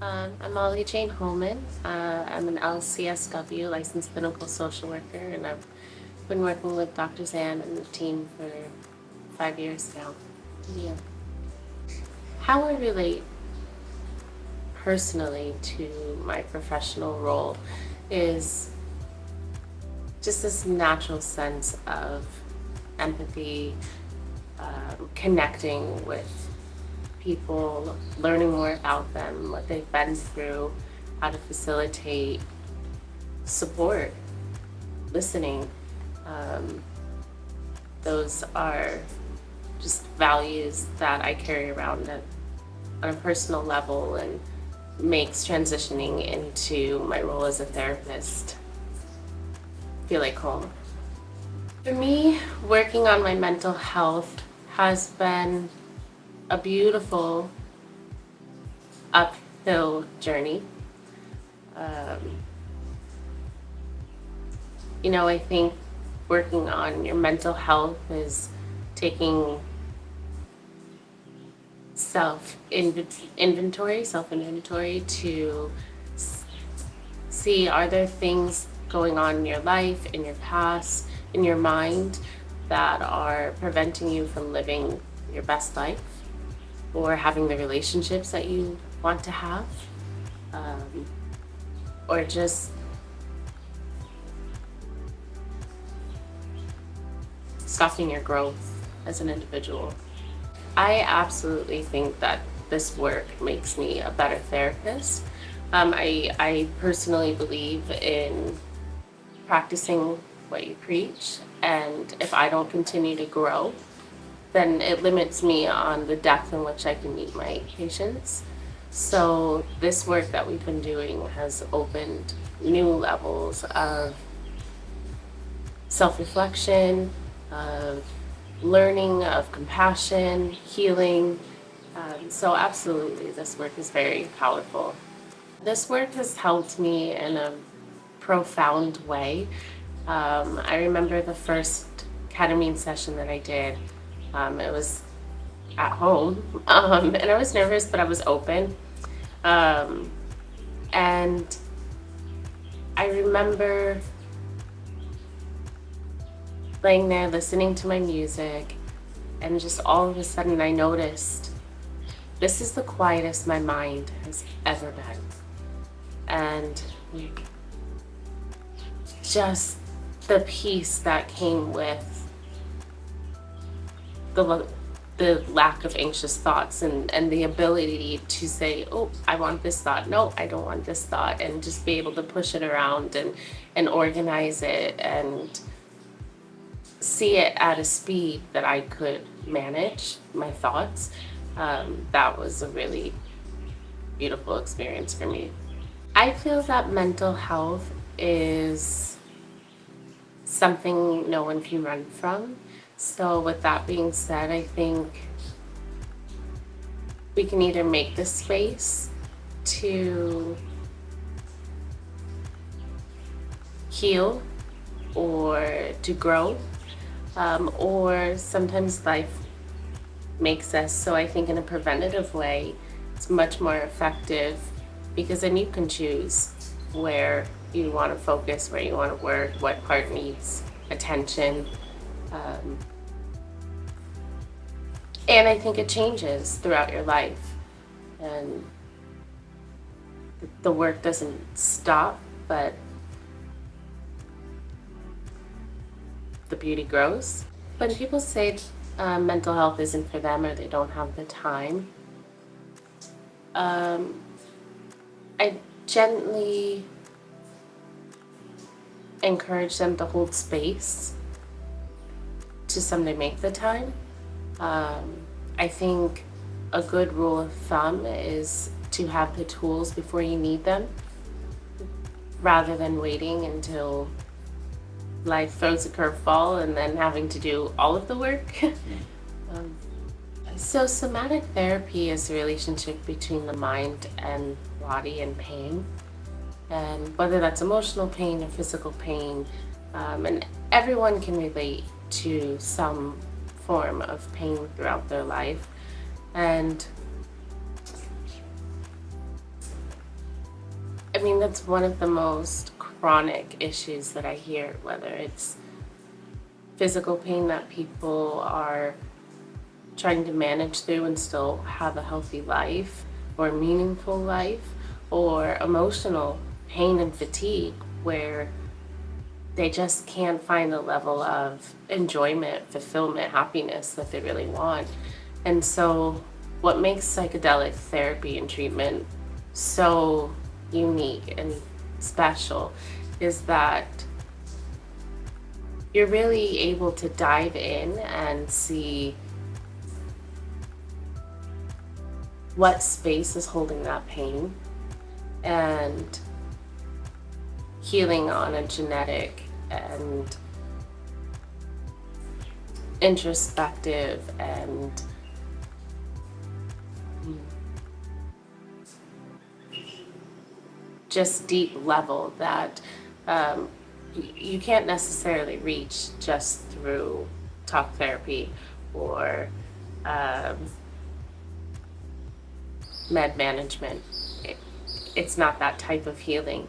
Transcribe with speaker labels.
Speaker 1: I'm Molly Jane Holman. I'm an LCSW, licensed clinical social worker, and I've been working with Dr. Zand and the team for 5 years now. Yeah. How I relate personally to my professional role is just this natural sense of empathy, connecting with people, learning more about them, what they've been through, how to facilitate support, listening. Um, those are just values that I carry around on a personal level and makes transitioning into my role as a therapist feel like home. For me, working on my mental health has been a beautiful uphill journey. Um, I think working on your mental health is taking self-inventory to see, are there things going on in your life, in your past, in your mind that are preventing you from living your best life or having the relationships that you want to have, or just stopping your growth as an individual. I absolutely think that this work makes me a better therapist. I personally believe in practicing what you preach, and if I don't continue to grow, then it limits me on the depth in which I can meet my patients. So this work that we've been doing has opened new levels of self-reflection, of learning, of compassion, healing. So absolutely, this work is very powerful. This work has helped me in a profound way. I remember the first ketamine session that I did. It was at home, and I was nervous, but I was open. And I remember laying there listening to my music, and just all of a sudden I noticed this is the quietest my mind has ever been. And just the peace that came with the lack of anxious thoughts, and the ability to say, oh, I want this thought, no, I don't want this thought, and just be able to push it around and organize it and see it at a speed that I could manage my thoughts. That was a really beautiful experience for me. I feel that mental health is something no one can run from. So with that being said, I think we can either make the space to heal or to grow, or sometimes life makes us. So I think in a preventative way, it's much more effective because then you can choose where you want to focus, where you want to work, what part needs attention. And I think it changes throughout your life. And the work doesn't stop, but the beauty grows. When people say mental health isn't for them or they don't have the time, I gently encourage them to hold space to someday make the time. I think a good rule of thumb is to have the tools before you need them, rather than waiting until life throws a curveball and then having to do all of the work. So somatic therapy is the relationship between the mind and body and pain, and whether that's emotional pain or physical pain, and everyone can relate to some form of pain throughout their life. And mean, that's one of the most chronic issues that I hear, whether it's physical pain that people are trying to manage through and still have a healthy life or meaningful life, or emotional pain and fatigue where they just can't find the level of enjoyment, fulfillment, happiness that they really want. And so, what makes psychedelic therapy and treatment so unique and special is that you're really able to dive in and see what space is holding that pain, and healing on a genetic and introspective and just deep level that you can't necessarily reach just through talk therapy or um, med management. It's not that type of healing.